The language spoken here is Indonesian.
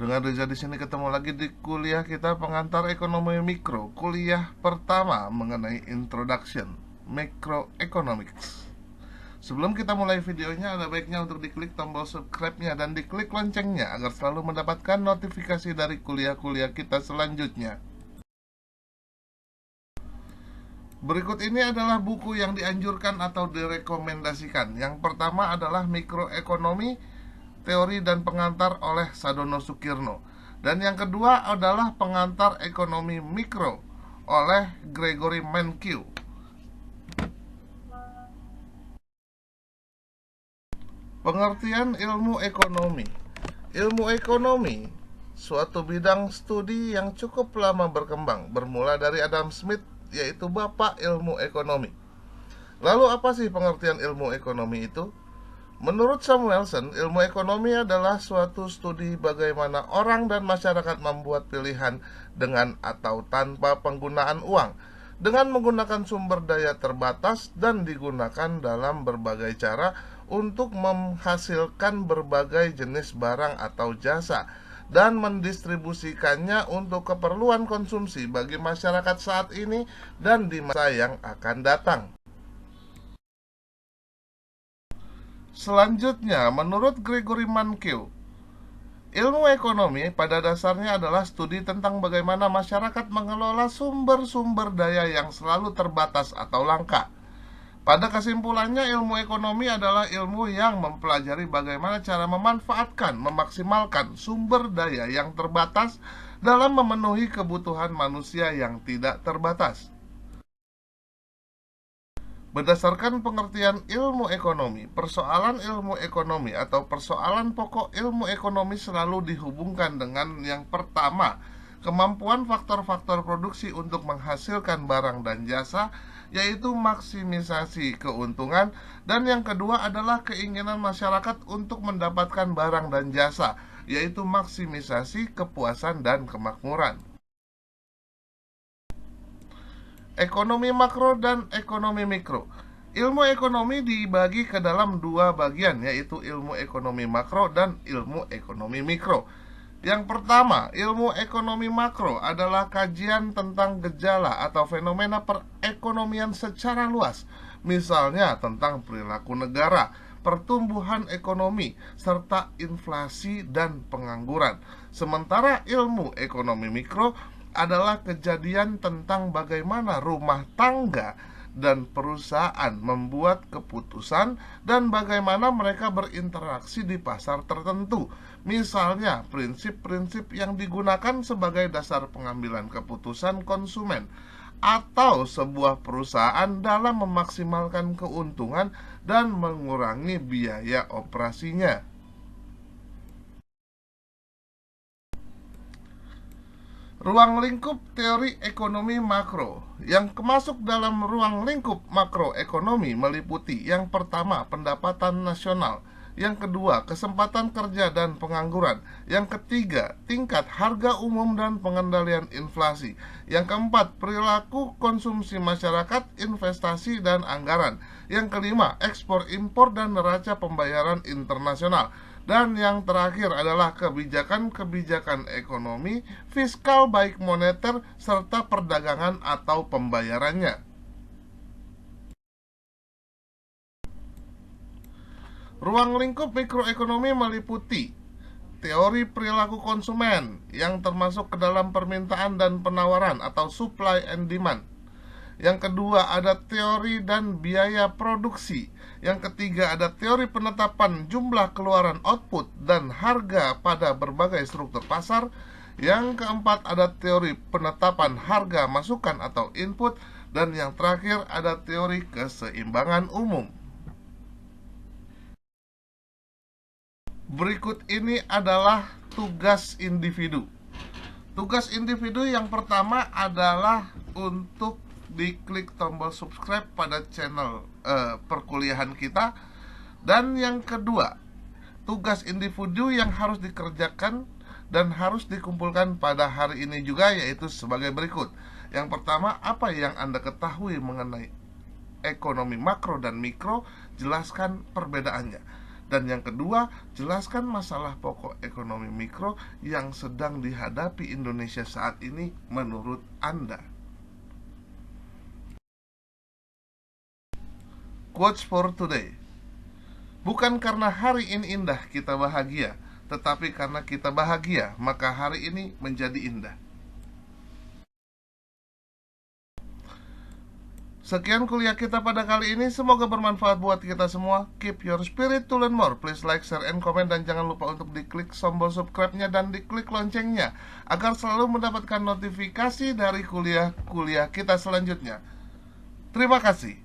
Dengan Reza di sini ketemu lagi di kuliah kita pengantar ekonomi mikro, kuliah pertama mengenai introduction microeconomics. Sebelum kita mulai videonya, ada baiknya untuk diklik tombol subscribe-nya dan diklik loncengnya agar selalu mendapatkan notifikasi dari kuliah-kuliah kita selanjutnya. Berikut ini adalah buku yang dianjurkan atau direkomendasikan. Yang pertama adalah Mikroekonomi, Teori dan Pengantar oleh Sadono Sukirno. Dan yang kedua adalah Pengantar Ekonomi Mikro oleh Gregory Mankiw. Pengertian ilmu ekonomi. Ilmu ekonomi suatu bidang studi yang cukup lama berkembang, bermula dari Adam Smith, yaitu bapak ilmu ekonomi. Lalu apa sih pengertian ilmu ekonomi itu? Menurut Samuelson, ilmu ekonomi adalah suatu studi bagaimana orang dan masyarakat membuat pilihan dengan atau tanpa penggunaan uang, dengan menggunakan sumber daya terbatas dan digunakan dalam berbagai cara untuk menghasilkan berbagai jenis barang atau jasa dan mendistribusikannya untuk keperluan konsumsi bagi masyarakat saat ini dan di masa yang akan datang. Selanjutnya, menurut Gregory Mankiw, ilmu ekonomi pada dasarnya adalah studi tentang bagaimana masyarakat mengelola sumber-sumber daya yang selalu terbatas atau langka. Pada kesimpulannya, ilmu ekonomi adalah ilmu yang mempelajari bagaimana cara memanfaatkan, memaksimalkan sumber daya yang terbatas dalam memenuhi kebutuhan manusia yang tidak terbatas. Berdasarkan pengertian ilmu ekonomi, persoalan ilmu ekonomi atau persoalan pokok ilmu ekonomi selalu dihubungkan dengan yang pertama, kemampuan faktor-faktor produksi untuk menghasilkan barang dan jasa, yaitu maksimisasi keuntungan, dan yang kedua adalah keinginan masyarakat untuk mendapatkan barang dan jasa, yaitu maksimisasi kepuasan dan kemakmuran. Ekonomi makro dan ekonomi mikro. Ilmu ekonomi dibagi ke dalam dua bagian, yaitu ilmu ekonomi makro dan ilmu ekonomi mikro. Yang pertama, ilmu ekonomi makro adalah kajian tentang gejala atau fenomena perekonomian secara luas, misalnya tentang perilaku negara, pertumbuhan ekonomi, serta inflasi dan pengangguran. Sementara ilmu ekonomi mikro adalah kejadian tentang bagaimana rumah tangga dan perusahaan membuat keputusan dan bagaimana mereka berinteraksi di pasar tertentu. Misalnya, prinsip-prinsip yang digunakan sebagai dasar pengambilan keputusan konsumen atau sebuah perusahaan dalam memaksimalkan keuntungan dan mengurangi biaya operasinya. Ruang lingkup teori ekonomi makro. Yang masuk dalam ruang lingkup makroekonomi meliputi yang pertama, pendapatan nasional, yang kedua, kesempatan kerja dan pengangguran, yang ketiga, tingkat harga umum dan pengendalian inflasi, yang keempat, perilaku konsumsi masyarakat, investasi dan anggaran, yang kelima, ekspor impor dan neraca pembayaran internasional, dan yang terakhir adalah kebijakan-kebijakan ekonomi, fiskal baik moneter, serta perdagangan atau pembayarannya. Ruang lingkup mikroekonomi meliputi teori perilaku konsumen yang termasuk ke dalam permintaan dan penawaran atau supply and demand. Yang kedua ada teori dan biaya produksi. Yang ketiga ada teori penetapan jumlah keluaran output dan harga pada berbagai struktur pasar. Yang keempat ada teori penetapan harga masukan atau input. Dan yang terakhir ada teori keseimbangan umum. Berikut ini adalah tugas individu. Tugas individu yang pertama adalah untuk diklik tombol subscribe pada channel perkuliahan kita. Dan yang kedua, tugas individu yang harus dikerjakan dan harus dikumpulkan pada hari ini juga, yaitu sebagai berikut. Yang pertama, apa yang Anda ketahui mengenai ekonomi makro dan mikro? Jelaskan perbedaannya. Dan yang kedua, jelaskan masalah pokok ekonomi mikro yang sedang dihadapi Indonesia saat ini menurut Anda. Quotes for today. Bukan karena hari ini indah kita bahagia, tetapi karena kita bahagia, maka hari ini menjadi indah. Sekian kuliah kita pada kali ini, semoga bermanfaat buat kita semua. Keep your spirit to learn more. Please like, share, and comment. Dan jangan lupa untuk diklik tombol subscribe-nya dan diklik loncengnya agar selalu mendapatkan notifikasi dari kuliah-kuliah kita selanjutnya. Terima kasih.